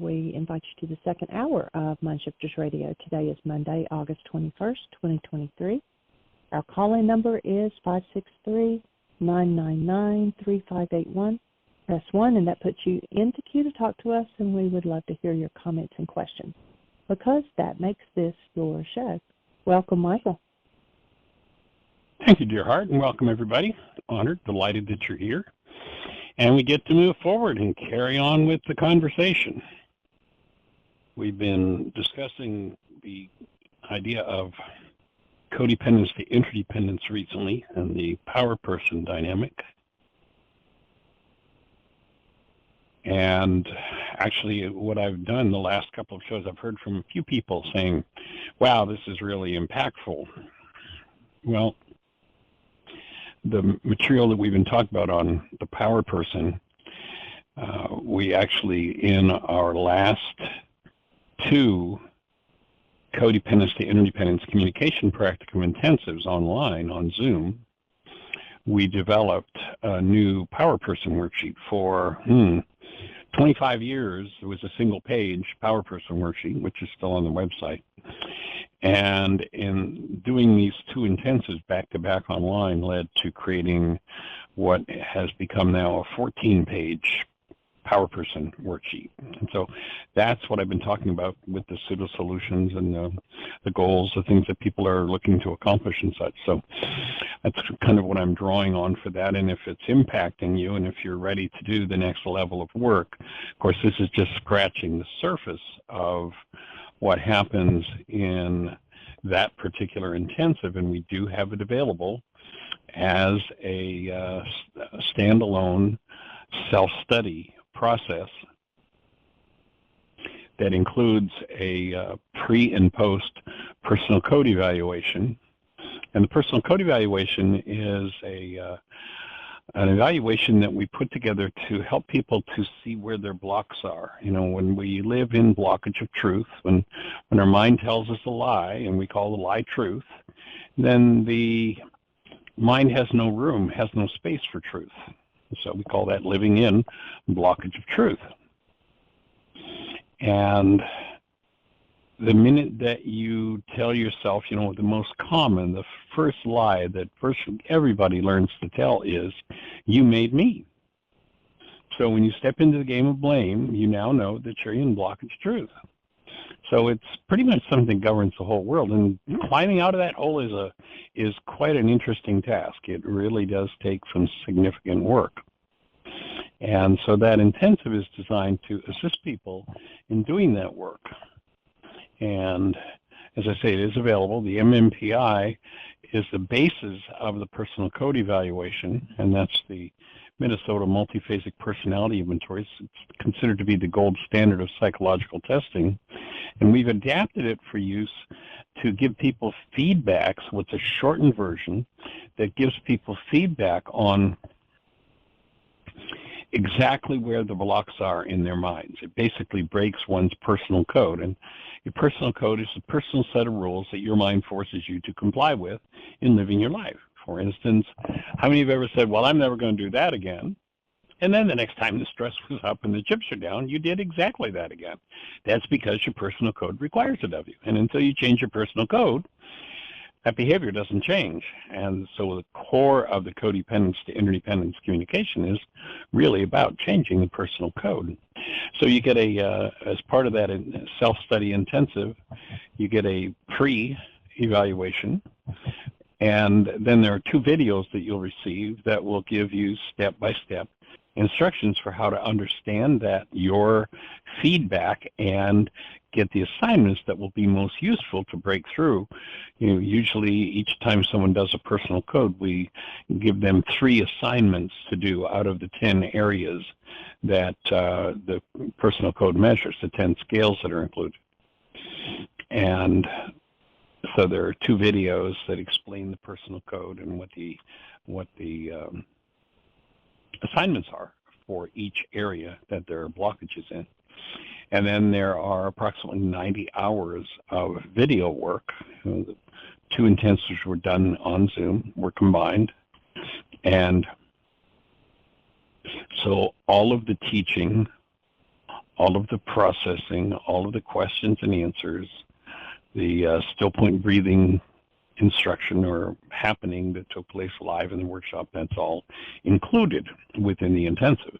we invite you to the second hour of Mindshifters Radio. Today is Monday, August 21st, 2023. Our call-in number is 563-999-3581. Press 1, and that puts you into queue to talk to us, and we would love to hear your comments and questions because that makes this your show. Welcome, Michael. Thank you, dear heart, and welcome, everybody. Honored, delighted that you're here. And we get to move forward and carry on with the conversation. We've been discussing the idea of codependence to interdependence recently and the power person dynamic. And actually, what I've done the last couple of shows, I've heard from a few people saying, wow, this is really impactful. Well, the material that we've been talking about on the power person, we actually, in our last two codependence to interdependence communication practicum intensives online on Zoom, we developed a new power person worksheet for 25 years. It was a single page power person worksheet, which is still on the website. And in doing these two intensives back-to-back online led to creating what has become now a 14-page power person worksheet. And so that's what I've been talking about with the pseudo-solutions and the goals, the things that people are looking to accomplish and such. So that's kind of what I'm drawing on for that. And if it's impacting you and if you're ready to do the next level of work, of course, this is just scratching the surface of what happens in that particular intensive, and we do have it available as a standalone self-study process that includes a pre and post personal code evaluation. And the personal code evaluation is an evaluation that we put together to help people to see where their blocks are. You know, when we live in blockage of truth, when our mind tells us a lie, and we call the lie truth, then the mind has no room, has no space for truth. So we call that living in blockage of truth. And the minute that you tell yourself, you know, the most common, the first lie that everybody learns to tell is, you made me. So when you step into the game of blame, you now know that you're in blockage truth. So it's pretty much something that governs the whole world. And climbing out of that hole is quite an interesting task. It really does take some significant work. And so that intensive is designed to assist people in doing that work. And as I say, it is available. The MMPI is the basis of the personal code evaluation, and that's the Minnesota Multiphasic Personality Inventory. It's considered to be the gold standard of psychological testing. And we've adapted it for use to give people feedback. So it's a shortened version that gives people feedback on exactly where the blocks are in their minds. It basically breaks one's personal code. And your personal code is a personal set of rules that your mind forces you to comply with in living your life. For instance, how many of you have ever said, well, I'm never going to do that again? And then the next time the stress was up and the chips are down, you did exactly that again. That's because your personal code requires it of you. And until you change your personal code, that behavior doesn't change. And so the core of the codependence to interdependence communication is really about changing the personal code. So you get as part of that self-study intensive, you get a pre-evaluation, and then there are two videos that you'll receive that will give you step-by-step instructions for how to understand that, your feedback, and get the assignments that will be most useful to break through. You know, usually each time someone does a personal code, we give them 3 assignments to do out of the 10 areas that the personal code measures, the 10 scales that are included. And so there are 2 videos that explain the personal code and what the assignments are for each area that there are blockages in. And then there are approximately 90 hours of video work. The 2 intensives were done on Zoom, were combined. And so all of the teaching, all of the processing, all of the questions and answers, the still point breathing instruction or happening that took place live in the workshop, that's all included within the intensive.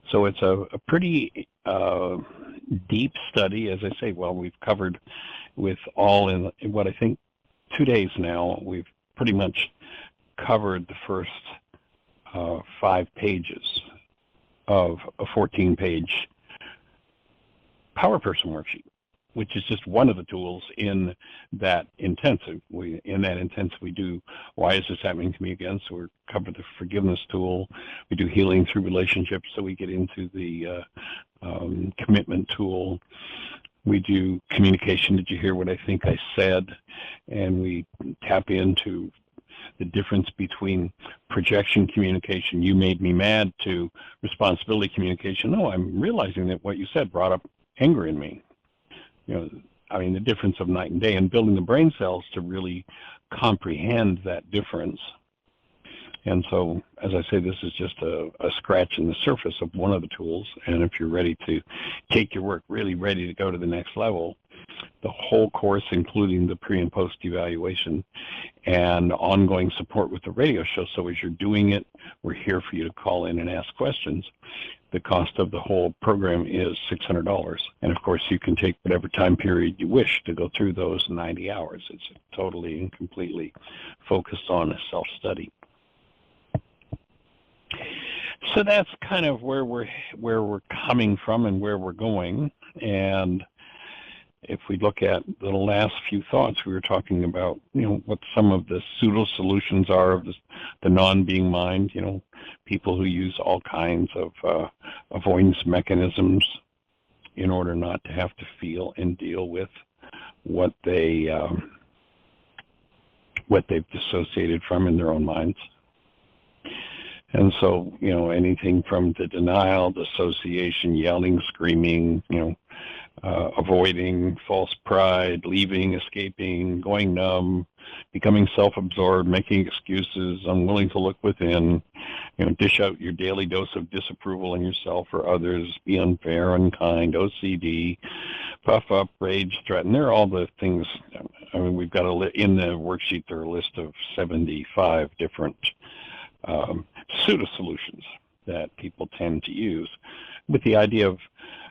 So it's a pretty deep study, as I say. Well, we've covered with all in what I think 2 days now, we've pretty much covered the first 5 pages of a 14-page Power Person worksheet, which is just one of the tools in that intensive. In that intensive, we do, why is this happening to me again? So we're covered the forgiveness tool. We do healing through relationships, so we get into the commitment tool. We do communication. Did you hear what I think I said? And we tap into the difference between projection communication, you made me mad, to responsibility communication. No, I'm realizing that what you said brought up anger in me. You know, I mean, the difference of night and day, and building the brain cells to really comprehend that difference. And so, as I say, this is just a scratch in the surface of one of the tools. And if you're ready to take your work really ready to go to the next level, the whole course, including the pre and post evaluation and ongoing support with the radio show. So as you're doing it, we're here for you to call in and ask questions. The cost of the whole program is $600. And of course, you can take whatever time period you wish to go through those 90 hours. It's totally and completely focused on a self-study. So that's kind of where we're coming from and where we're going. And if we look at the last few thoughts, we were talking about, you know, what some of the pseudo-solutions are of the non-being mind, you know, people who use all kinds of avoidance mechanisms in order not to have to feel and deal with what they've dissociated from in their own minds. And so, you know, anything from the denial, dissociation, yelling, screaming, you know, avoiding, false pride, leaving, escaping, going numb, becoming self-absorbed, making excuses, unwilling to look within, you know, dish out your daily dose of disapproval in yourself or others, be unfair, unkind, OCD, puff up, rage, threaten. They're all the things. I mean, we've got in the worksheet, there are a list of 75 different pseudo-solutions that people tend to use, with the idea of,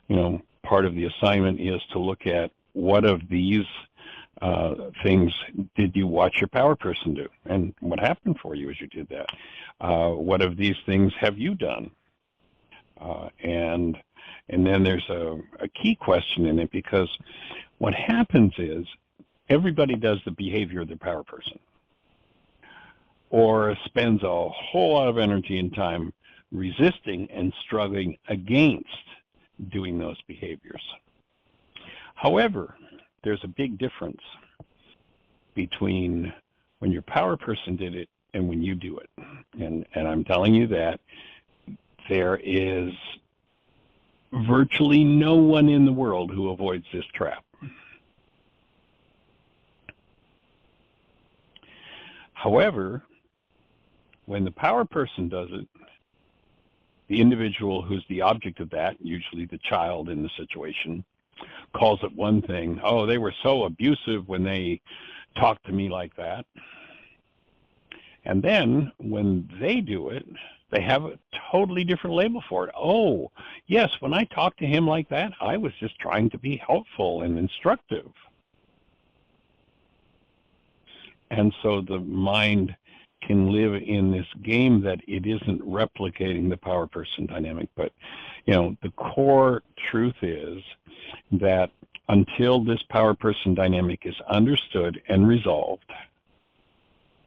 you know, part of the assignment is to look at what of these things did you watch your power person do, and what happened for you as you did that. What of these things have you done? And then there's a key question in it, because what happens is everybody does the behavior of their power person, or spends a whole lot of energy and time resisting and struggling against doing those behaviors. However, there's a big difference between when your power person did it and when you do it. And I'm telling you that there is virtually no one in the world who avoids this trap. However, when the power person does it, the individual who's the object of that, usually the child in the situation, calls it one thing. Oh, they were so abusive when they talked to me like that. And then when they do it, they have a totally different label for it. Oh, yes, when I talked to him like that, I was just trying to be helpful and instructive. And so the mind can live in this game that it isn't replicating the power person dynamic. But, you know, the core truth is that until this power person dynamic is understood and resolved,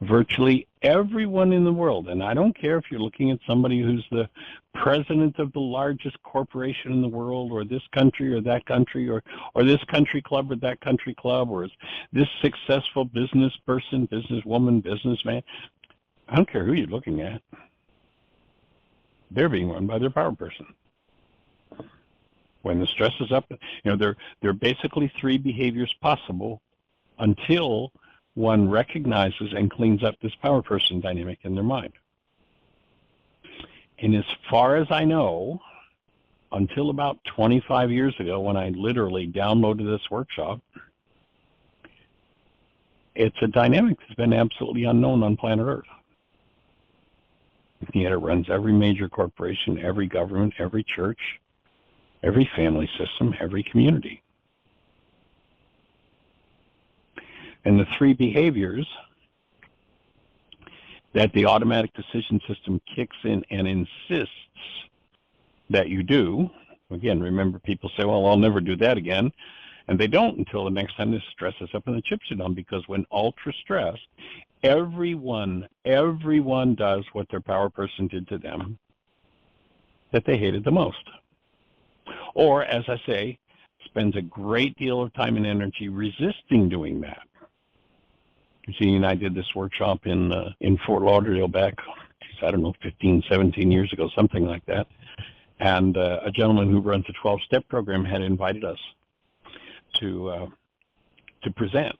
virtually everyone in the world, and I don't care if you're looking at somebody who's the president of the largest corporation in the world, or this country or that country, or this country club or that country club, or this successful business person, businesswoman, businessman, I don't care who you're looking at. They're being run by their power person. When the stress is up, you know, there are basically 3 behaviors possible until one recognizes and cleans up this power person dynamic in their mind. And as far as I know, until about 25 years ago when I literally downloaded this workshop, it's a dynamic that's been absolutely unknown on planet Earth. Yet it runs every major corporation, every government, every church, every family system, every community. And the three behaviors that the automatic decision system kicks in and insists that you do, again, remember people say, well, I'll never do that again, and they don't until the next time the stress is up and the chips are down, because when ultra stressed, everyone does what their power person did to them that they hated the most. Or, as I say, spends a great deal of time and energy resisting doing that. Gene and I did this workshop in Fort Lauderdale back, I don't know, 15, 17 years ago, something like that. And a gentleman who runs a 12-step program had invited us to present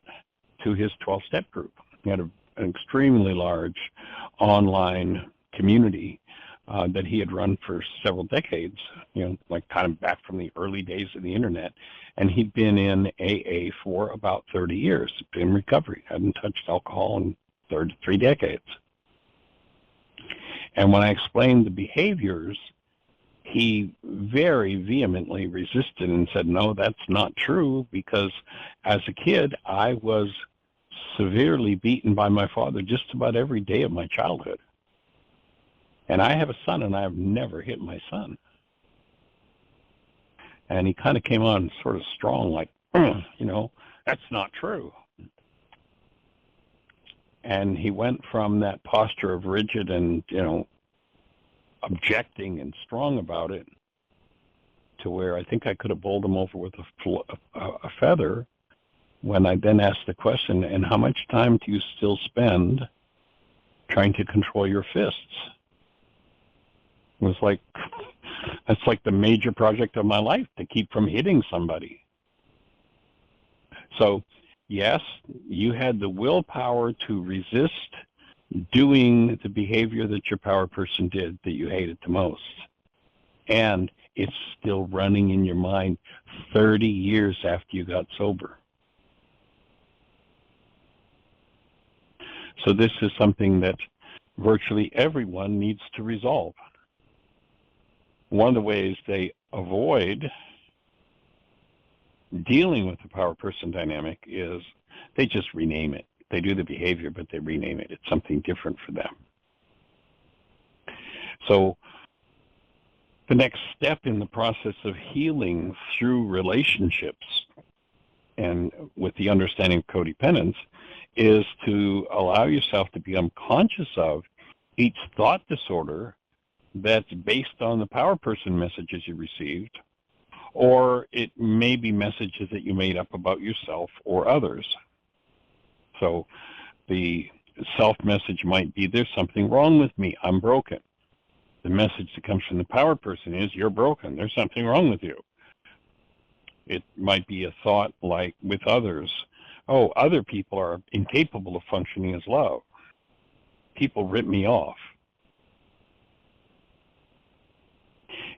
to his 12-step group. He had an extremely large online community that he had run for several decades, like kind of back from the early days of the internet. And he'd been in AA for about 30 years, in recovery, hadn't touched alcohol in 3 decades. And when I explained the behaviors, he very vehemently resisted and said, no, that's not true, because as a kid, I was severely beaten by my father just about every day of my childhood. And I have a son, and I have never hit my son. And he kind of came on sort of strong, like, that's not true. And he went from that posture of rigid and, objecting and strong about it to where I think I could have bowled him over with a feather when I then asked the question, and how much time do you still spend trying to control your fists? It was like, that's like the major project of my life, to keep from hitting somebody. So, yes, you had the willpower to resist doing the behavior that your power person did that you hated the most. And it's still running in your mind 30 years after you got sober. So this is something that virtually everyone needs to resolve. One of the ways they avoid dealing with the power person dynamic is they just rename it. They do the behavior, but they rename it. It's something different for them. So the next step in the process of healing through relationships and with the understanding of codependence is to allow yourself to become conscious of each thought disorder that's based on the power person messages you received, or it may be messages that you made up about yourself or others. So the self-message might be, there's something wrong with me, I'm broken. The message that comes from the power person is, you're broken, there's something wrong with you. It might be a thought like with others, oh, other people are incapable of functioning as love. People rip me off.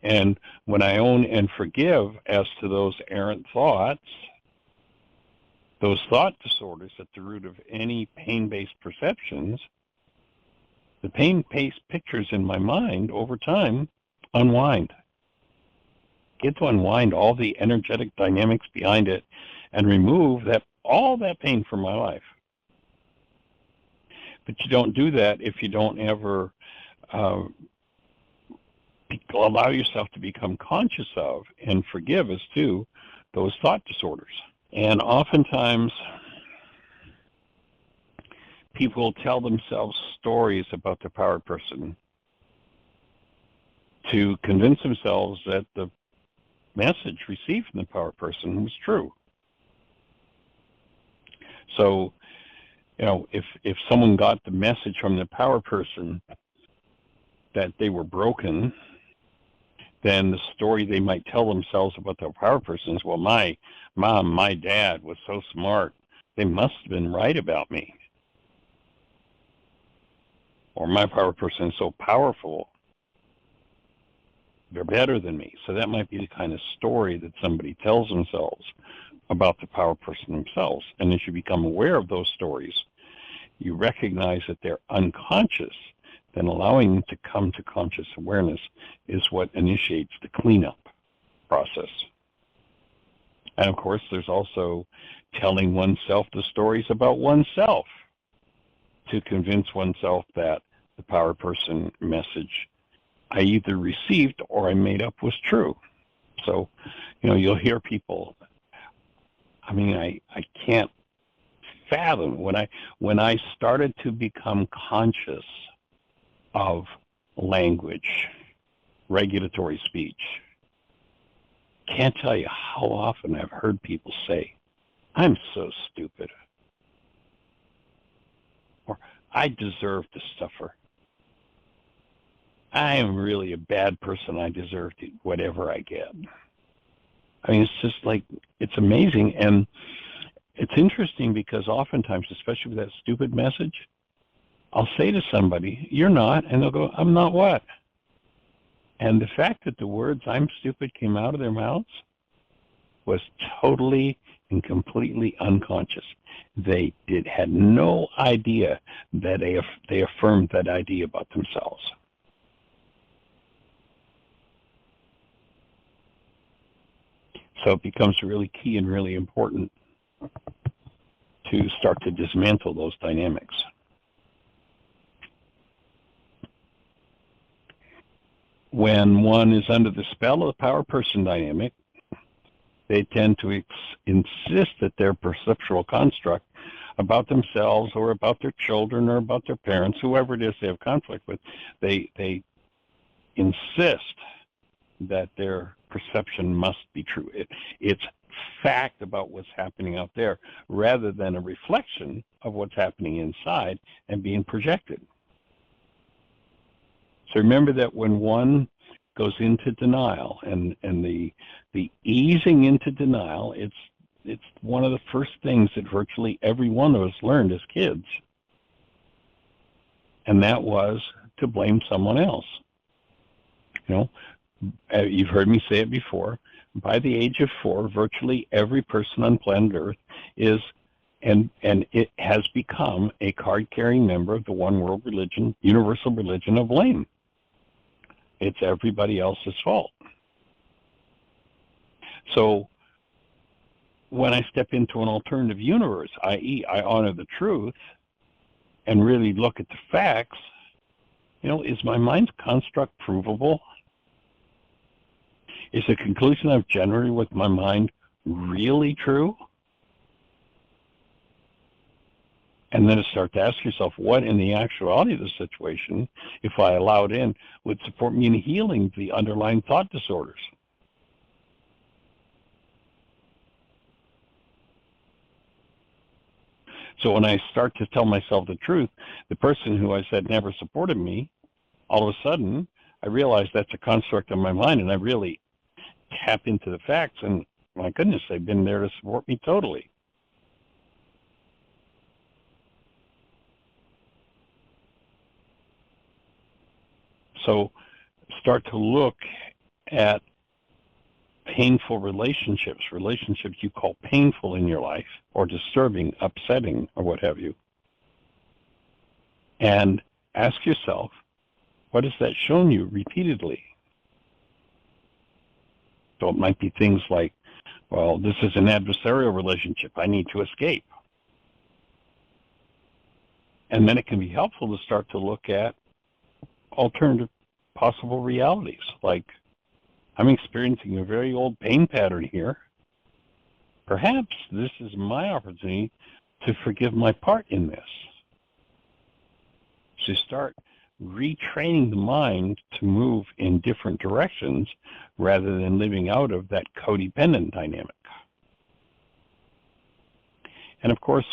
And when I own and forgive as to those errant thoughts, those thought disorders at the root of any pain-based perceptions, the pain-based pictures in my mind over time unwind. Get to unwind all the energetic dynamics behind it and remove all that pain from my life. But you don't do that if you don't ever allow yourself to become conscious of and forgive as to those thought disorders. And oftentimes, people tell themselves stories about the power person to convince themselves that the message received from the power person was true. So, if someone got the message from the power person that they were broken, then the story they might tell themselves about their power person is, well, my mom, my dad was so smart, they must have been right about me. Or my power person is so powerful, they're better than me. So that might be the kind of story that somebody tells themselves about the power person themselves. And as you become aware of those stories, you recognize that they're unconscious, then allowing them to come to conscious awareness is what initiates the cleanup process. And of course, there's also telling oneself the stories about oneself to convince oneself that the power person message I either received or I made up was true. So, you'll hear people, I can't fathom when I started to become conscious of language, regulatory speech. Can't tell you how often I've heard people say, I'm so stupid, or I deserve to suffer. I am really a bad person. I deserve to whatever I get. It's just like, it's amazing. And it's interesting because oftentimes, especially with that stupid message, I'll say to somebody, you're not, and they'll go, I'm not what? And the fact that the words I'm stupid came out of their mouths was totally and completely unconscious. They had no idea that they affirmed that idea about themselves. So it becomes really key and really important to start to dismantle those dynamics. When one is under the spell of the power person dynamic, they tend to insist that their perceptual construct about themselves or about their children or about their parents, whoever it is they have conflict with, they insist that their perception must be true. It's fact about what's happening out there rather than a reflection of what's happening inside and being projected. So remember that when one goes into denial, and the easing into denial, it's one of the first things that virtually every one of us learned as kids, and that was to blame someone else. You've heard me say it before. By the age of 4, virtually every person on planet Earth is, and it has become a card-carrying member of the one world religion, universal religion of blame. It's everybody else's fault. So when I step into an alternative universe, i.e., I honor the truth and really look at the facts, is my mind's construct provable? Is the conclusion I've generated with my mind really true? And then to start to ask yourself, what in the actuality of the situation, if I allowed in, would support me in healing the underlying thought disorders? So when I start to tell myself the truth, the person who I said never supported me, all of a sudden, I realize that's a construct of my mind, and I really tap into the facts, and my goodness, they've been there to support me totally. So start to look at painful relationships you call painful in your life, or disturbing, upsetting, or what have you, and ask yourself, what has that shown you repeatedly? So it might be things like, well, this is an adversarial relationship, I need to escape. And then it can be helpful to start to look at alternative possible realities, like, I'm experiencing a very old pain pattern here. Perhaps this is my opportunity to forgive my part in this. So start retraining the mind to move in different directions rather than living out of that codependent dynamic. And of course,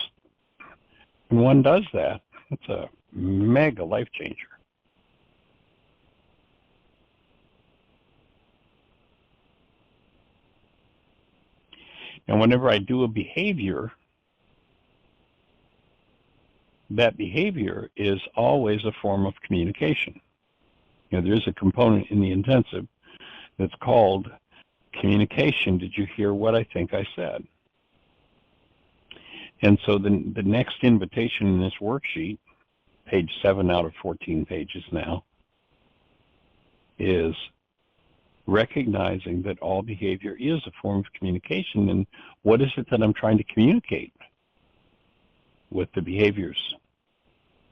when one does that, it's a mega life changer. And whenever I do a behavior, that behavior is always a form of communication. There's a component in the intensive that's called communication. Did you hear what I think I said? And so the next invitation in this worksheet, page 7 out of 14 pages now, is recognizing that all behavior is a form of communication, and what is it that I'm trying to communicate with the behaviors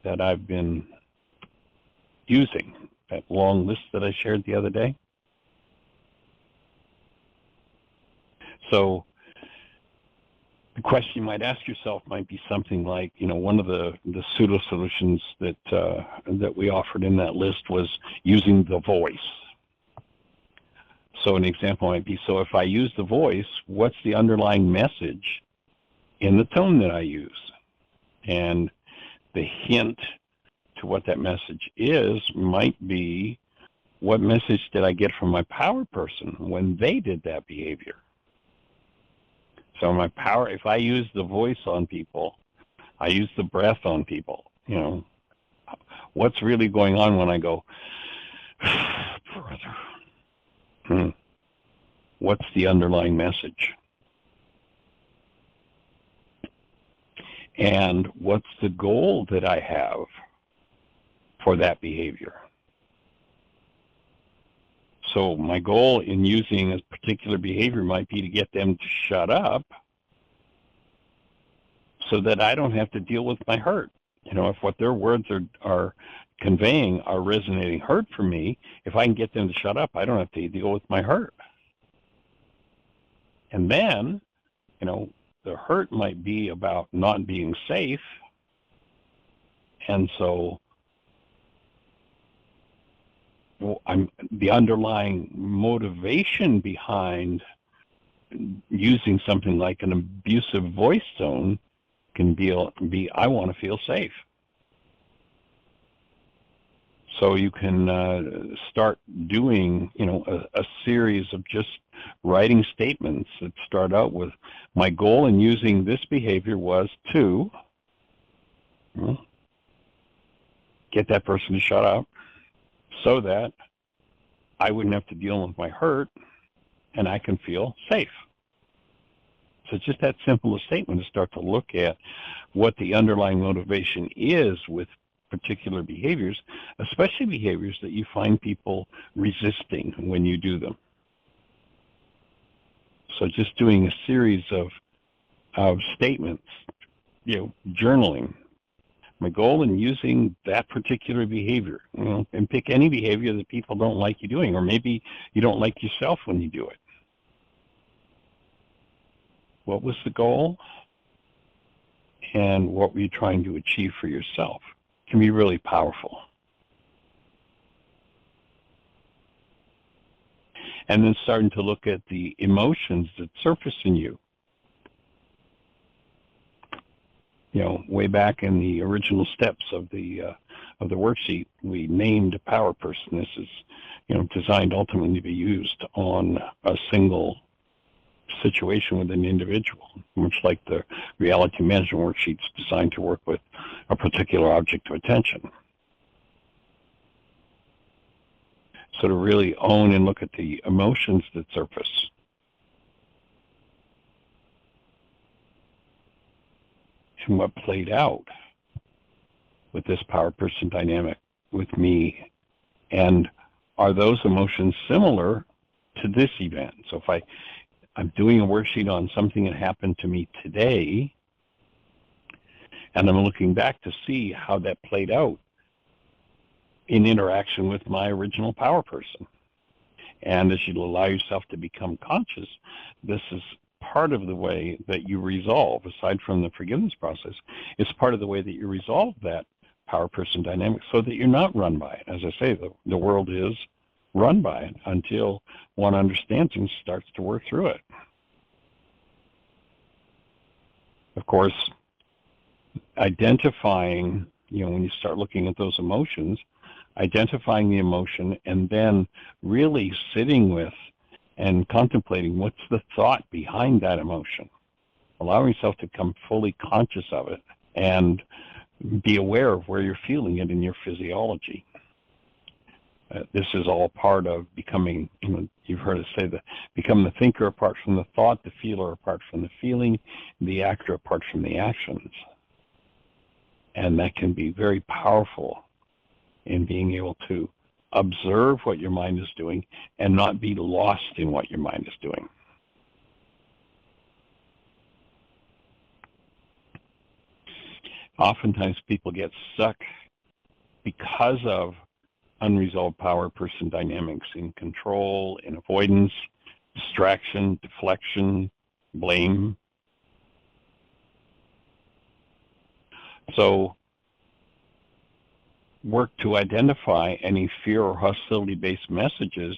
that I've been using, that long list that I shared the other day. So the question you might ask yourself might be something like, one of the pseudo-solutions that we offered in that list was using the voice. So an example might be, so if I use the voice, what's the underlying message in the tone that I use? And the hint to what that message is might be, what message did I get from my power person when they did that behavior? So my power, if I use the voice on people, I use the breath on people, what's really going on when I go, brother? What's the underlying message? And what's the goal that I have for that behavior? So my goal in using a particular behavior might be to get them to shut up so that I don't have to deal with my hurt. If what their words are conveying are resonating hurt for me, if I can get them to shut up, I don't have to deal with my hurt. And then, the hurt might be about not being safe. And so the underlying motivation behind using something like an abusive voice tone can be I want to feel safe. So you can start doing, a series of just writing statements that start out with, my goal in using this behavior was to get that person to shut up so that I wouldn't have to deal with my hurt and I can feel safe. So it's just that simple a statement to start to look at what the underlying motivation is with particular behaviors, especially behaviors that you find people resisting when you do them. So just doing a series of statements, journaling. My goal in using that particular behavior, and pick any behavior that people don't like you doing, or maybe you don't like yourself when you do it. What was the goal? And what were you trying to achieve for yourself? It can be really powerful. And then starting to look at the emotions that surface in you. Way back in the original steps of the worksheet, we named a power person. This is, designed ultimately to be used on a single situation with an individual, much like the reality management worksheets designed to work with a particular object of attention. So to really own and look at the emotions that surface. And what played out with this power person dynamic with me, and are those emotions similar to this event? So if I'm doing a worksheet on something that happened to me today, and I'm looking back to see how that played out in interaction with my original power person. And as you allow yourself to become conscious, this is part of the way that you resolve, aside from the forgiveness process, it's part of the way that you resolve that power person dynamic so that you're not run by it. As I say, the world is run by it until one understands and starts to work through it. Of course, identifying, when you start looking at those emotions, identifying the emotion and then really sitting with and contemplating what's the thought behind that emotion, allowing yourself to become fully conscious of it and be aware of where you're feeling it in your physiology. This is all part of becoming, you've heard us say that, become the thinker apart from the thought, the feeler apart from the feeling, the actor apart from the actions. And that can be very powerful in being able to observe what your mind is doing and not be lost in what your mind is doing. Oftentimes people get stuck because of unresolved power-person dynamics in control, in avoidance, distraction, deflection, blame. So work to identify any fear or hostility-based messages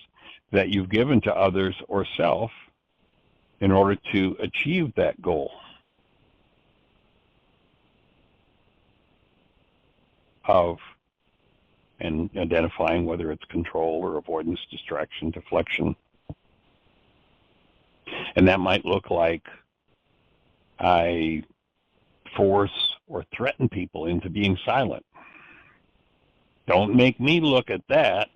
that you've given to others or self in order to achieve that goal of, and identifying whether it's control or avoidance, distraction, deflection. And that might look like I force or threaten people into being silent. Don't make me look at that.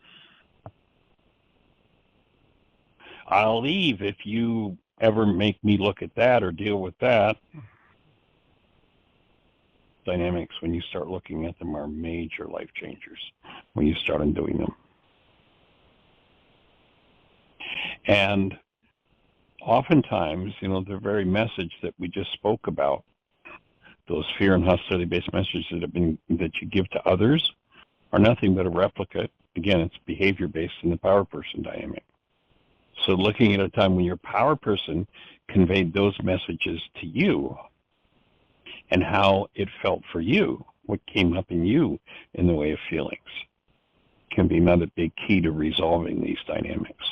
I'll leave if you ever make me look at that or deal with that. Dynamics, when you start looking at them, are major life changers when you start undoing them. And oftentimes, the very message that we just spoke about, those fear and hostility-based messages that you give to others, are nothing but a replica. Again, it's behavior-based in the power person dynamic. So looking at a time when your power person conveyed those messages to you and how it felt for you, what came up in you in the way of feelings, can be another big key to resolving these dynamics.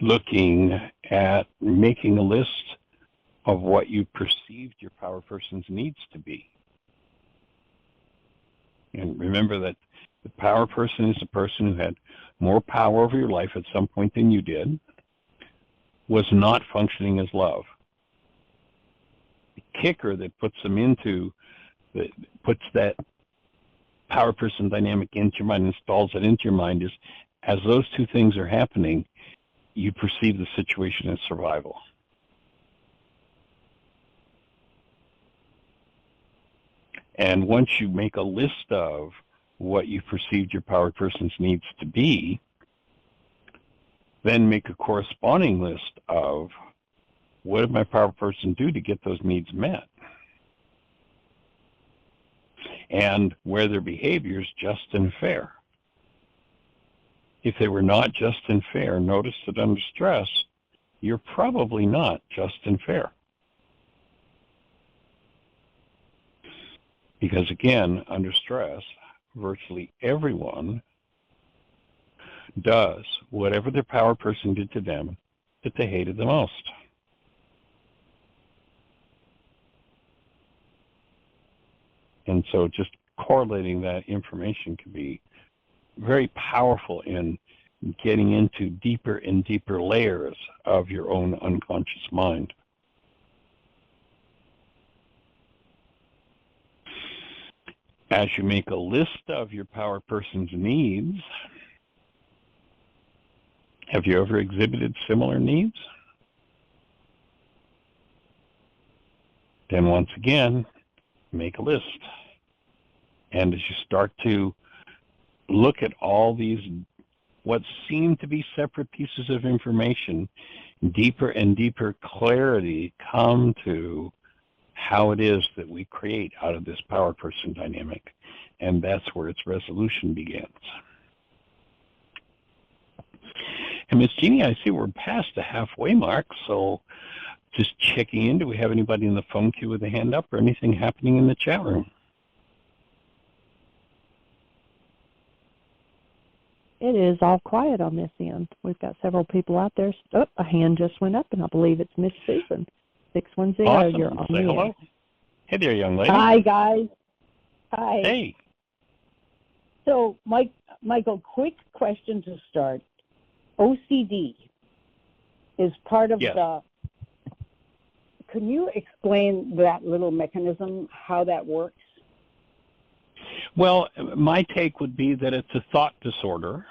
Looking at making a list of what you perceived your power person's needs to be. And remember that the power person is a person who had more power over your life at some point than you did, was not functioning as love. The kicker that puts that power person dynamic into your mind, installs it into your mind, is as those two things are happening, you perceive the situation as survival. And once you make a list of what you perceived your power person's needs to be, then make a corresponding list of what did my power person do to get those needs met? And were their behaviors just and fair? If they were not just and fair, notice that under stress, you're probably not just and fair. Because again, under stress, virtually everyone does whatever their power person did to them that they hated the most. And so just correlating that information can be very powerful in getting into deeper and deeper layers of your own unconscious mind. As you make a list of your power person's needs, have you ever exhibited similar needs? Then once again, make a list. And as you start to look at all these, what seem to be separate pieces of information, deeper and deeper clarity come to how it is that we create out of this power person dynamic. And that's where its resolution begins. And Ms. Jeannie, I see we're past the halfway mark, so just checking in, do we have anybody in the phone queue with a hand up or anything happening in the chat room? It is all quiet on this end. We've got several people out there. Oh, a hand just went up, and I believe it's Miss Susan. 610, awesome. You're on Say the hello. air. Hey there, young lady. Hi, guys. Hi. Hey. So, Michael, quick question to start. OCD is part of Yes. the can you explain that little mechanism, how that works? Well, my take would be that it's a thought disorder.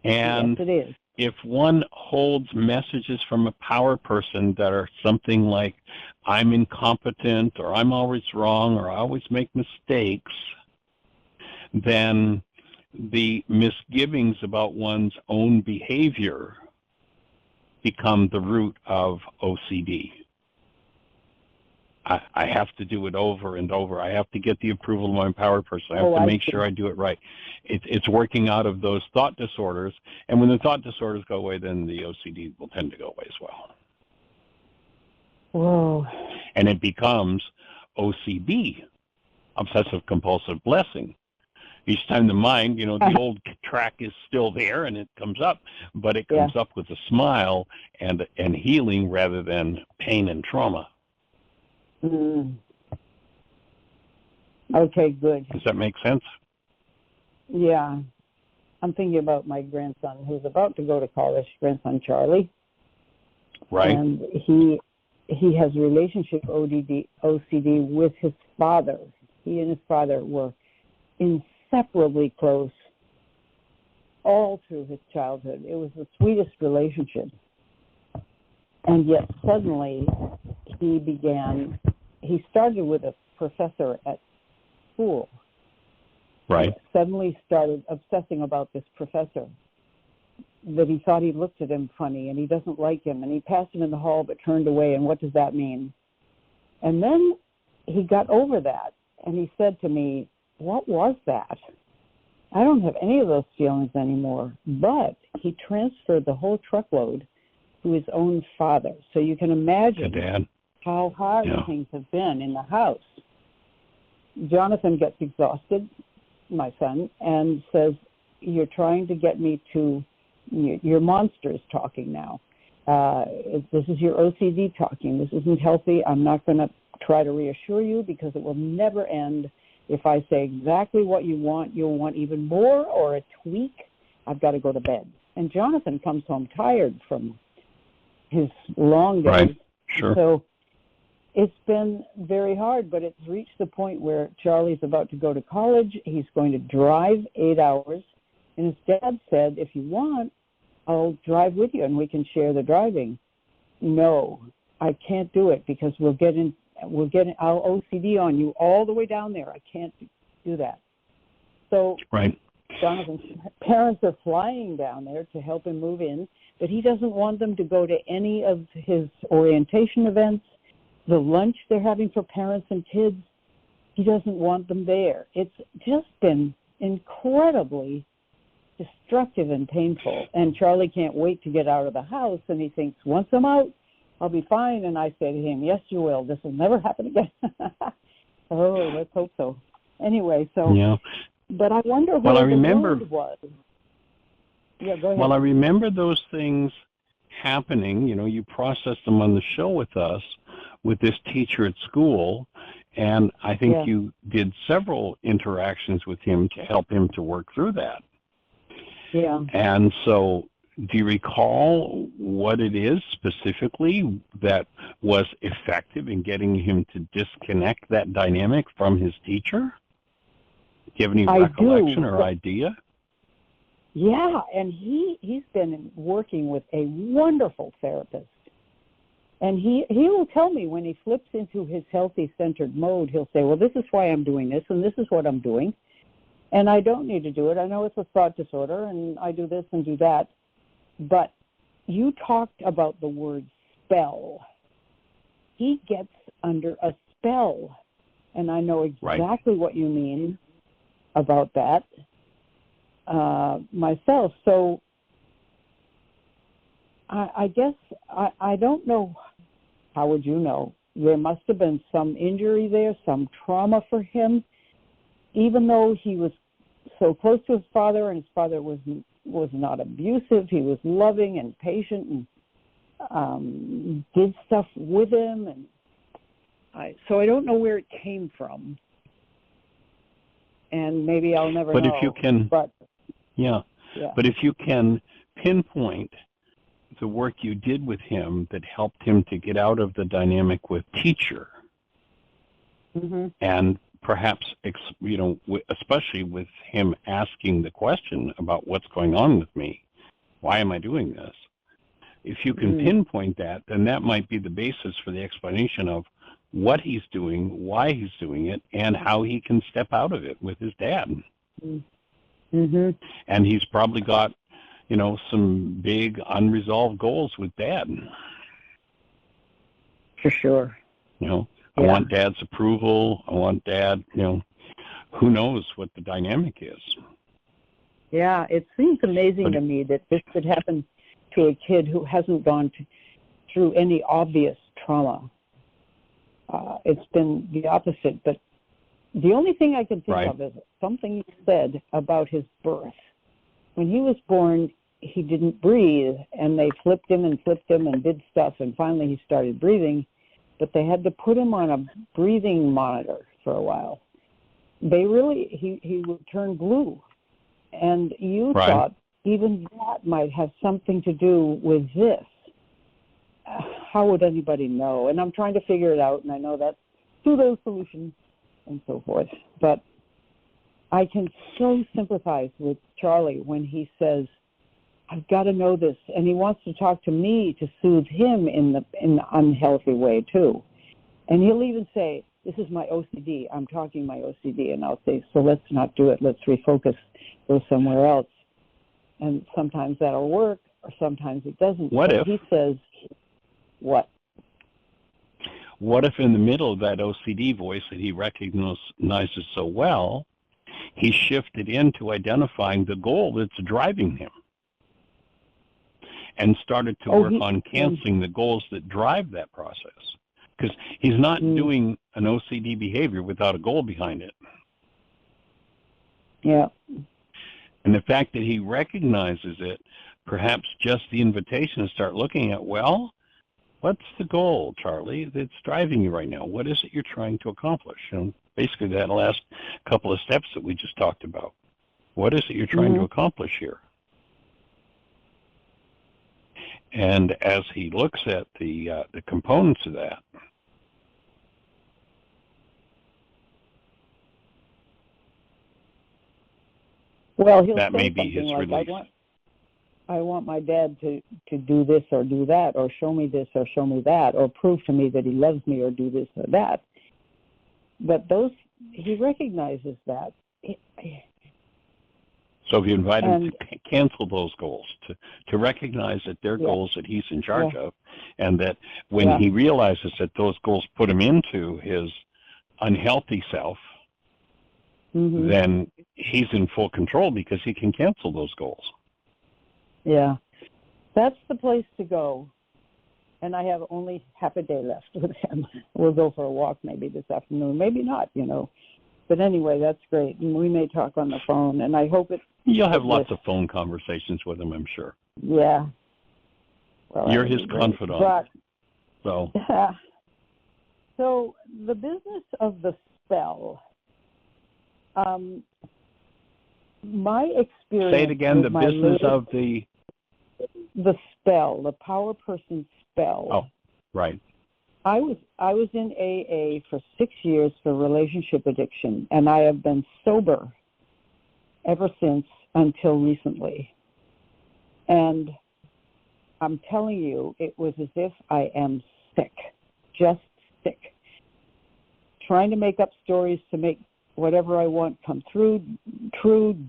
And yes, it is. If one holds messages from a power person that are something like, I'm incompetent, or I'm always wrong, or I always make mistakes, then the misgivings about one's own behavior become the root of OCD. I have to do it over and over. I have to get the approval of my power person. I have to make sure I do it right. It's working out of those thought disorders. And when the thought disorders go away, then the OCD will tend to go away as well. Whoa. And it becomes OCB, obsessive compulsive blessing. Each time the mind, the old track is still there and it comes up, but it comes up with a smile and healing rather than pain and trauma. Mm. Okay, good. Does that make sense? Yeah. I'm thinking about my grandson who's about to go to college, grandson Charlie. Right. And he has relationship OCD with his father. He and his father were inseparably close all through his childhood. It was the sweetest relationship. And yet suddenly he started with a professor at school. Right. He suddenly started obsessing about this professor, that he thought he looked at him funny and he doesn't like him, and he passed him in the hall but turned away, and what does that mean? And then he got over that, and he said to me, what was that? I don't have any of those feelings anymore. But he transferred the whole truckload to his own father. So you can imagine how hard things have been in the house. Jonathan gets exhausted, my son, and says, you're trying to get me to, your monster is talking now. This is your OCD talking. This isn't healthy. I'm not going to try to reassure you because it will never end. If I say exactly what you want, you'll want even more or a tweak. I've got to go to bed. And Jonathan comes home tired from his long days. Right, sure. So it's been very hard, but it's reached the point where Charlie's about to go to college. He's going to drive 8 hours. And his dad said, if you want, I'll drive with you and we can share the driving. No, I can't do it because I'll OCD on you all the way down there. I can't do that. So Jonathan's parents are flying down there to help him move in, but he doesn't want them to go to any of his orientation events, the lunch they're having for parents and kids. He doesn't want them there. It's just been incredibly destructive and painful. And Charlie can't wait to get out of the house, and he thinks, once I'm out, I'll be fine. And I say to him, yes, you will. This will never happen again. Oh, let's hope so. Anyway, but I wonder what the word was. Yeah, go ahead. Well, I remember those things happening. You processed them on the show with us, with this teacher at school, and I think you did several interactions with him to help him to work through that. Yeah. And so, do you recall what it is specifically that was effective in getting him to disconnect that dynamic from his teacher? Do you have any recollection or idea? Yeah, and he's been working with a wonderful therapist. And he will tell me when he flips into his healthy-centered mode, he'll say, well, this is why I'm doing this, and this is what I'm doing. And I don't need to do it. I know it's a thought disorder, and I do this and do that. But you talked about the word spell. He gets under a spell. And I know exactly what you mean about that myself. So I guess I don't know. How would you know? There must have been some injury there, some trauma for him. Even though he was so close to his father, and his father was not abusive, he was loving and patient and did stuff with him. And so I don't know where it came from, and maybe I'll never know. But if you can, but if you can pinpoint the work you did with him that helped him to get out of the dynamic with teacher, and perhaps, especially with him asking the question about what's going on with me, why am I doing this? If you can pinpoint that, then that might be the basis for the explanation of what he's doing, why he's doing it, and how he can step out of it with his dad. And he's probably got, some big unresolved goals with Dad. For sure. I want Dad's approval. I want Dad, who knows what the dynamic is. Yeah, it seems amazing to me that this could happen to a kid who hasn't gone through any obvious trauma. It's been the opposite, but the only thing I can think of is something he said about his birth. When he was born, he didn't breathe, and they flipped him and did stuff, and finally he started breathing, but they had to put him on a breathing monitor for a while. He would turn blue, and you thought even that might have something to do with this. How would anybody know? And I'm trying to figure it out, and I know that's pseudo-solutions and so forth, but I can so sympathize with Charlie when he says, I've got to know this, and he wants to talk to me to soothe him in the unhealthy way too. And he'll even say, this is my OCD, I'm talking my OCD, and I'll say, so let's not do it, let's refocus, go somewhere else. And sometimes that'll work, or sometimes it doesn't. What if he says, what? What if in the middle of that OCD voice that he recognizes so well, he shifted into identifying the goal that's driving him and started to work on canceling the goals that drive that process? Because he's not doing an OCD behavior without a goal behind it. Yeah. And the fact that he recognizes it, perhaps just the invitation to start looking at, well, what's the goal, Charlie, that's driving you right now? What is it you're trying to accomplish? Basically that last couple of steps that we just talked about. What is it you're trying to accomplish here? And as he looks at the components of that, well, he'll that say may be his like, release. I want my dad to do this or do that, or show me this or show me that, or prove to me that he loves me, or do this or that. But he recognizes that. So if you invite him to cancel those goals, to recognize that they're goals that he's in charge of, and that when he realizes that those goals put him into his unhealthy self, then he's in full control because he can cancel those goals. Yeah, that's the place to go. And I have only half a day left with him. We'll go for a walk maybe this afternoon, maybe not, But anyway, that's great. And we may talk on the phone, and I hope You'll have lots of phone conversations with him, I'm sure. Yeah. Well, you're his confidant. But, so. So the business of the spell. My experience. Say it again. The business of the spell, the power person spell. Oh, right. I was in AA for 6 years for relationship addiction, and I have been sober ever since until recently. And I'm telling you, it was as if I am sick, just sick. Trying to make up stories to make whatever I want come true,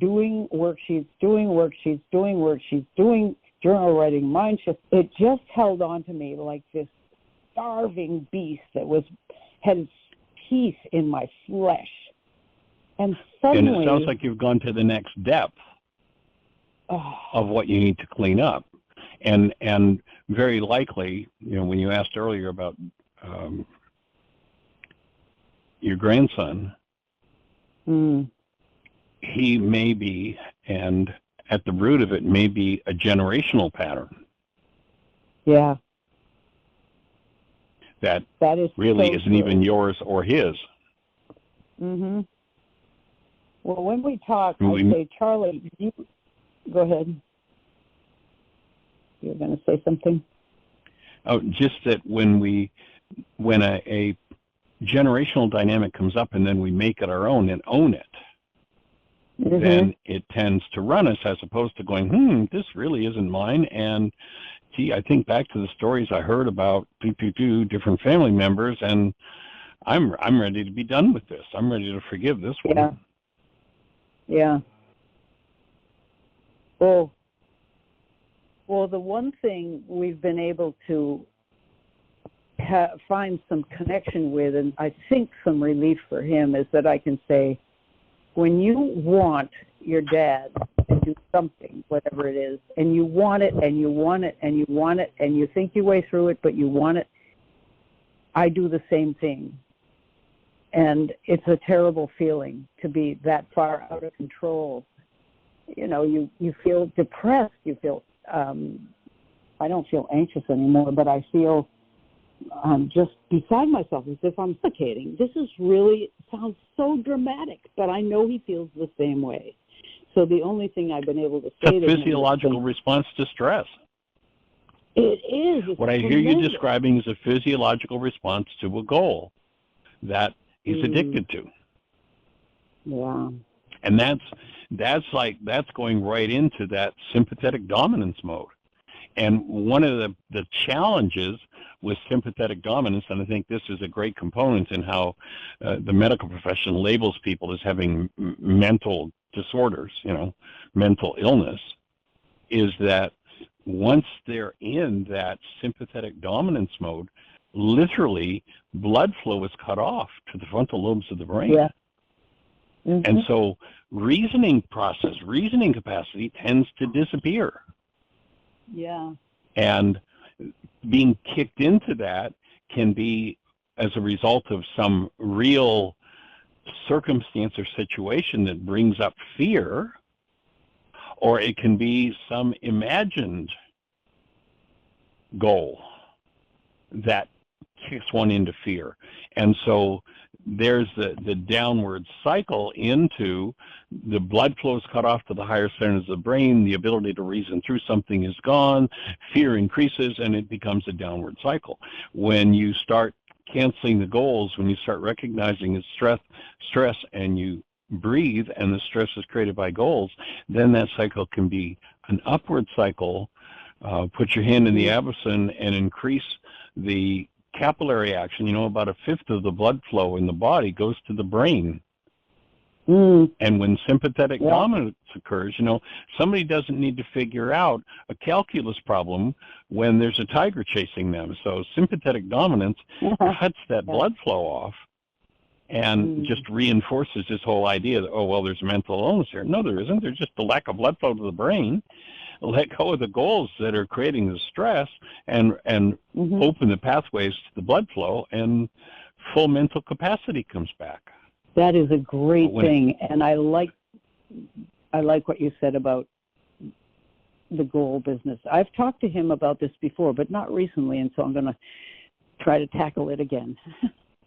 doing worksheets, doing journal writing, mind shift. It just held on to me like this starving beast that had its teeth in my flesh. And suddenly... And it sounds like you've gone to the next depth of what you need to clean up. And very likely, when you asked earlier about your grandson, he may be, and at the root of it may be a generational pattern. Yeah. That is really so isn't true. even yours or his. Well, when we talk, I say, Charlie, go ahead. You're going to say something? Oh, just that when a generational dynamic comes up and then we make it our own and own it, then it tends to run us, as opposed to going, this really isn't mine. And gee, I think back to the stories I heard about different family members, and I'm ready to be done with this. I'm ready to forgive this one. Yeah. Well, the one thing we've been able to find some connection with, and I think some relief for him, is that I can say, when you want your dad to do something, whatever it is, and you want it, and you want it, and you want it, and you think your way through it, but you want it, I do the same thing. And it's a terrible feeling to be that far out of control. You know, you feel depressed. You feel, I don't feel anxious anymore, but I feel just beside myself, as if I'm suffocating. This is really, sounds so dramatic, but I know he feels the same way. So the only thing I've been able to say to him is... It's a physiological response to stress. It is. It's what I hear you describing is a physiological response to a goal that he's addicted to. Yeah. And that's going right into that sympathetic dominance mode. And one of the challenges with sympathetic dominance, and I think this is a great component in how the medical profession labels people as having mental disorders, mental illness, is that once they're in that sympathetic dominance mode, literally blood flow is cut off to the frontal lobes of the brain. Yeah. And so reasoning capacity tends to disappear. Yeah. And being kicked into that can be as a result of some real circumstance or situation that brings up fear, or it can be some imagined goal that kicks one into fear. And so there's the downward cycle into the blood flow is cut off to the higher centers of the brain, the ability to reason through something is gone, fear increases, and it becomes a downward cycle. When you start canceling the goals, when you start recognizing it's stress and you breathe and the stress is created by goals, then that cycle can be an upward cycle. Put your hand in the abyssin and increase the capillary action. About a fifth of the blood flow in the body goes to the brain. And when sympathetic dominance occurs, somebody doesn't need to figure out a calculus problem when there's a tiger chasing them. So sympathetic dominance cuts that blood flow off and just reinforces this whole idea that, there's mental illness here. No, there isn't. There's just a lack of blood flow to the brain. Let go of the goals that are creating the stress and open the pathways to the blood flow, and full mental capacity comes back. That is a great thing, and I like what you said about the goal business. I've talked to him about this before, but not recently, and so I'm going to try to tackle it again.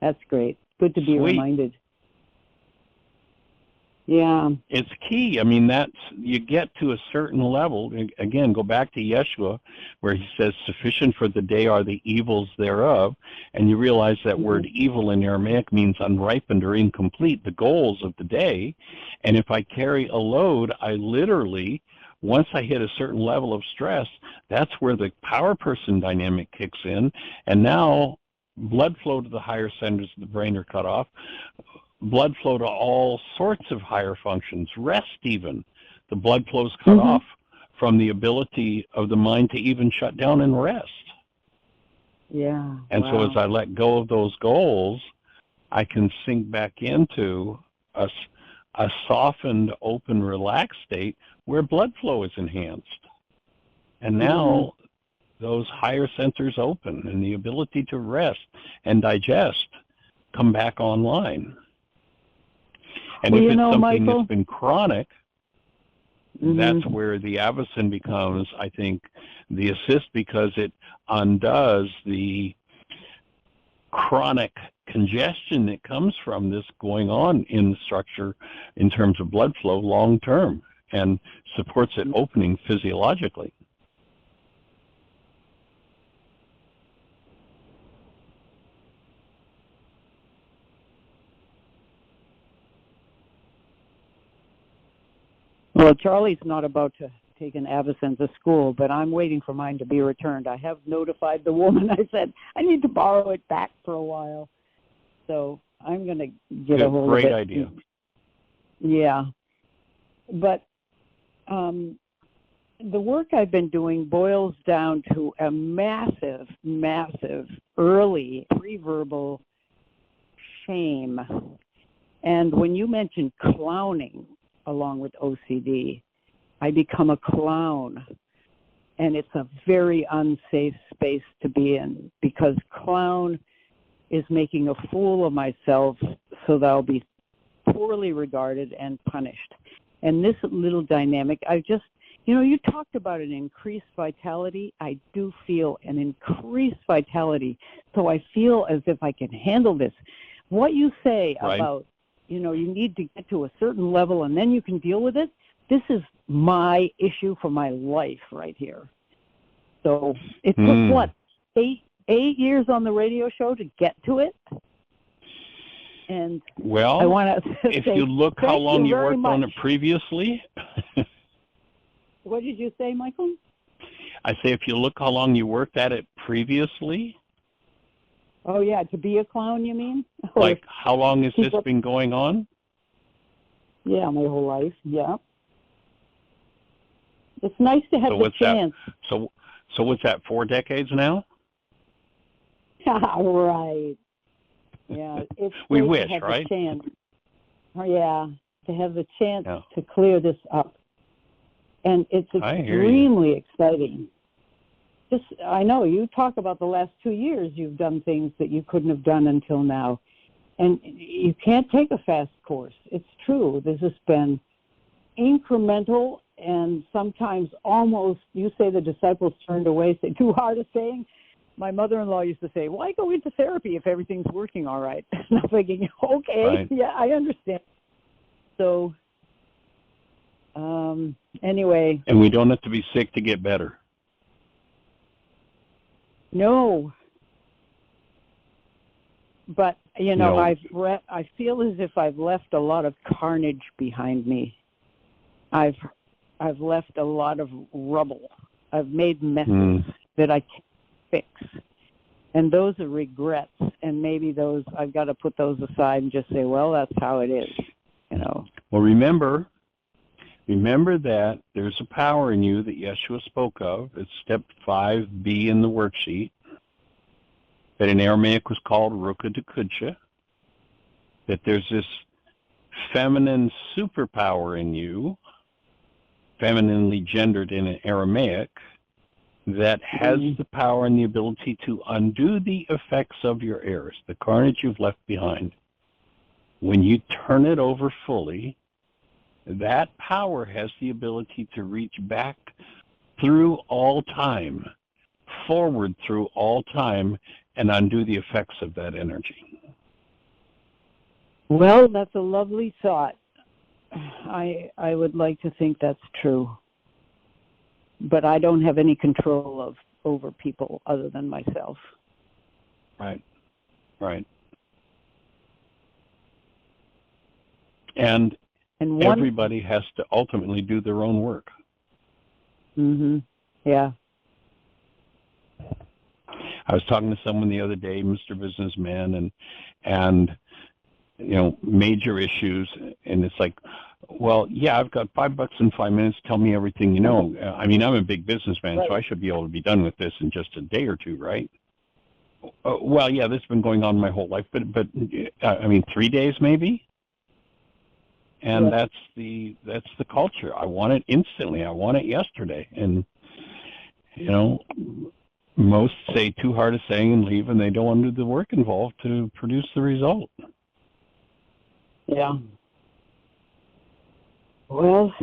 That's great. Good to be reminded. Yeah. It's key. You get to a certain level. Again, go back to Yeshua, where he says, sufficient for the day are the evils thereof. And you realize that word evil in Aramaic means unripened or incomplete, the goals of the day. And if I carry a load, I literally, once I hit a certain level of stress, that's where the power person dynamic kicks in. And now blood flow to the higher centers of the brain are cut off. Blood flow to all sorts of higher functions, rest even. The blood flow is cut off from the ability of the mind to even shut down and rest. Yeah. And so as I let go of those goals, I can sink back into a softened, open, relaxed state where blood flow is enhanced. And now those higher centers open and the ability to rest and digest come back online. And if it's something Michael, that's been chronic, that's where the avicin becomes, I think, the assist, because it undoes the chronic congestion that comes from this going on in the structure in terms of blood flow long term, and supports it opening physiologically. Well, Charlie's not about to take an Avicen to school, but I'm waiting for mine to be returned. I have notified the woman. I said, I need to borrow it back for a while. So I'm going to get a hold of it. Great idea. Yeah. But the work I've been doing boils down to a massive, massive early pre-verbal shame. And when you mentioned clowning along with OCD, I become a clown. And it's a very unsafe space to be in, because clown is making a fool of myself so that I'll be poorly regarded and punished. And this little dynamic, you talked about an increased vitality. I do feel an increased vitality. So I feel as if I can handle this. What you say about, you need to get to a certain level and then you can deal with it, this is my issue for my life right here. So it took, what, eight years on the radio show to get to it? And well, I want to if you look how long you worked on it previously. What did you say, Michael? I say if you look how long you worked at it previously. Oh, yeah, to be a clown, you mean? Like, how long has this been going on? Yeah, my whole life, yeah. It's nice to have the chance. So what's that, 4 decades now? Right. Yeah, it's we great wish, to have right? The chance. Oh, yeah, to have the chance to clear this up. And it's extremely exciting. I know you talk about the last 2 years you've done things that you couldn't have done until now. And you can't take a fast course. It's true. This has been incremental and sometimes almost, you say the disciples turned away, say too hard a saying. My mother-in-law used to say, why go into therapy if everything's working all right? And I'm thinking, okay, yeah, I understand. So, anyway. And we don't have to be sick to get better. No. But, I feel as if I've left a lot of carnage behind me. I've left a lot of rubble. I've made messes that I can't fix. And those are regrets. And maybe I've got to put those aside and just say, well, that's how it is, Well, remember that there's a power in you that Yeshua spoke of. It's step 5B in the worksheet, that in Aramaic was called Ruka de Kudsha, that there's this feminine superpower in you, femininely gendered in Aramaic, that has the power and the ability to undo the effects of your errors, the carnage you've left behind. When you turn it over fully, that power has the ability to reach back through all time, forward through all time, and undo the effects of that energy. Well, that's a lovely thought. I would like to think that's true. But I don't have any control over people other than myself. Right. And everybody has to ultimately do their own work. Yeah. I was talking to someone the other day, Mr. Businessman, and major issues, and it's like, well, yeah, I've got $5 in 5 minutes. Tell me everything you know. I mean, I'm a big businessman, so I should be able to be done with this in just a day or two, right? Well, yeah, this has been going on my whole life, but I mean, 3 days maybe. And that's the culture. I want it instantly. I want it yesterday. And most say too hard a saying and leave, and they don't want to do the work involved to produce the result. Yeah. Well,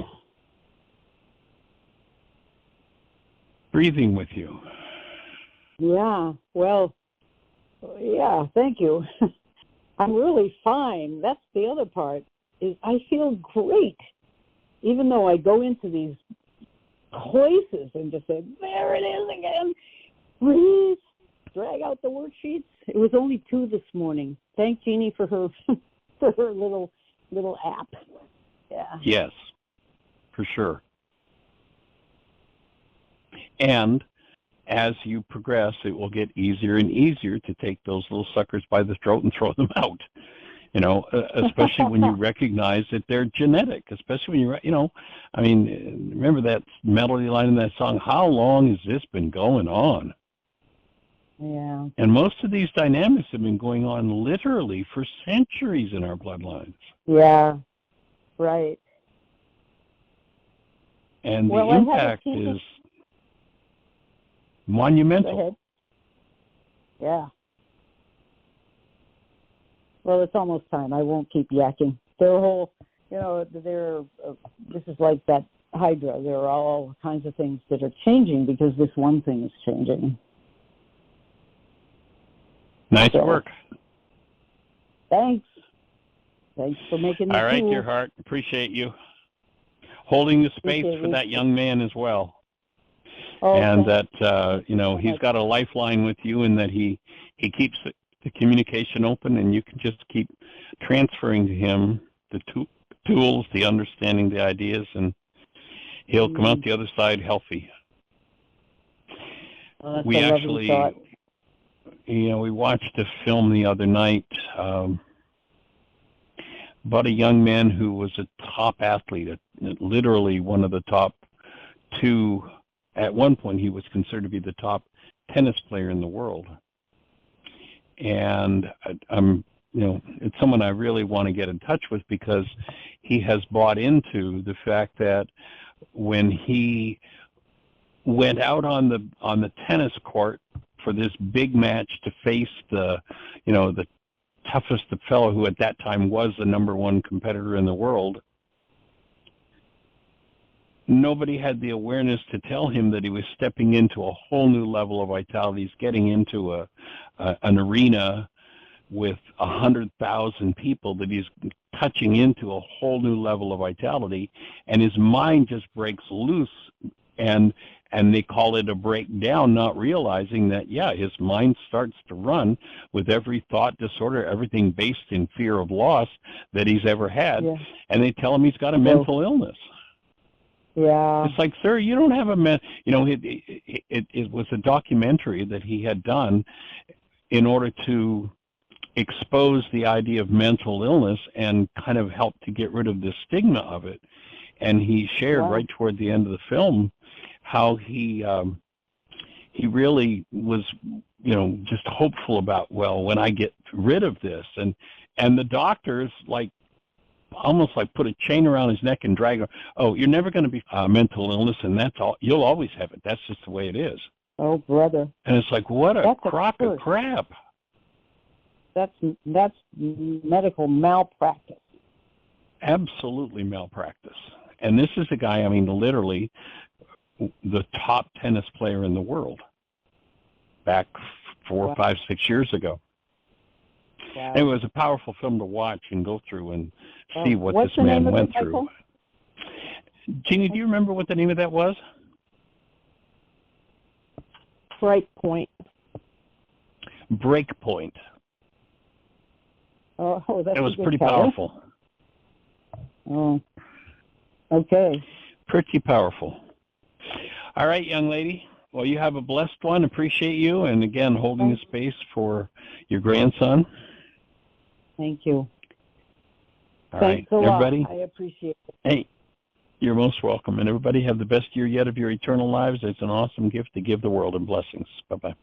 breathing with you. Yeah. Well, yeah. Thank you. I'm really fine. That's the other part. Is I feel great, even though I go into these places and just say, there it is again. Breathe. Drag out the worksheets. It was only 2 this morning. Thank Jeannie for her little app. Yeah. Yes. for sure. And as you progress, it will get easier and easier to take those little suckers by the throat and throw them out. You know, especially when you recognize that they're genetic, especially when I mean, remember that melody line in that song, how long has this been going on? Yeah. And most of these dynamics have been going on literally for centuries in our bloodlines. Yeah, right. And the impact is monumental. Go ahead. Yeah. Well, it's almost time. I won't keep yakking. Their whole, this is like that Hydra. There are all kinds of things that are changing because this one thing is changing. Nice work. Thanks. Thanks for making me All right, cool. dear heart. Appreciate you holding the space for that young man as well. Oh, and thanks. that, he's got a lifeline with you, and that he keeps the communication open, and you can just keep transferring to him the tools, the understanding, the ideas, and he'll come out the other side healthy. Well, We actually, we watched a film the other night about a young man who was a top athlete, literally one of the top two. At one point, he was considered to be the top tennis player in the world. And it's someone I really want to get in touch with, because he has bought into the fact that when he went out on the tennis court for this big match to face the toughest fellow who at that time was the #1 competitor in the world, nobody had the awareness to tell him that he was stepping into a whole new level of vitality. He's getting into an arena with 100,000 people, that he's touching into a whole new level of vitality, and his mind just breaks loose, and they call it a breakdown, not realizing that, his mind starts to run with every thought disorder, everything based in fear of loss that he's ever had, and they tell him he's got a mental illness. Yeah. It's like, sir, you don't have it was a documentary that he had done in order to expose the idea of mental illness and kind of help to get rid of the stigma of it. And he shared right toward the end of the film how he really was, just hopeful about, well, when I get rid of this, and the doctors almost like put a chain around his neck and drag him. Oh, you're never going to be mental illness, and that's all. You'll always have it. That's just the way it is. Oh, brother. And it's like, what a crock of crap. That's medical malpractice. Absolutely malpractice. And this is a guy, I mean, literally the top tennis player in the world back 4, 5, 6 years ago. Wow. It was a powerful film to watch and go through and see what What's this man the name went of it, through. Michael? Jeannie, do you remember what the name of that was? Breakpoint. Breakpoint. Oh, that's It was a good pretty title. powerful. Oh, okay. Pretty powerful. All right, young lady. Well, you have a blessed one. Appreciate you. And again, holding the space for your grandson. Thank you. All Thanks right, a lot. everybody. I appreciate it. Hey, you're most welcome. And everybody have the best year yet of your eternal lives. It's an awesome gift to give the world, and blessings. Bye-bye.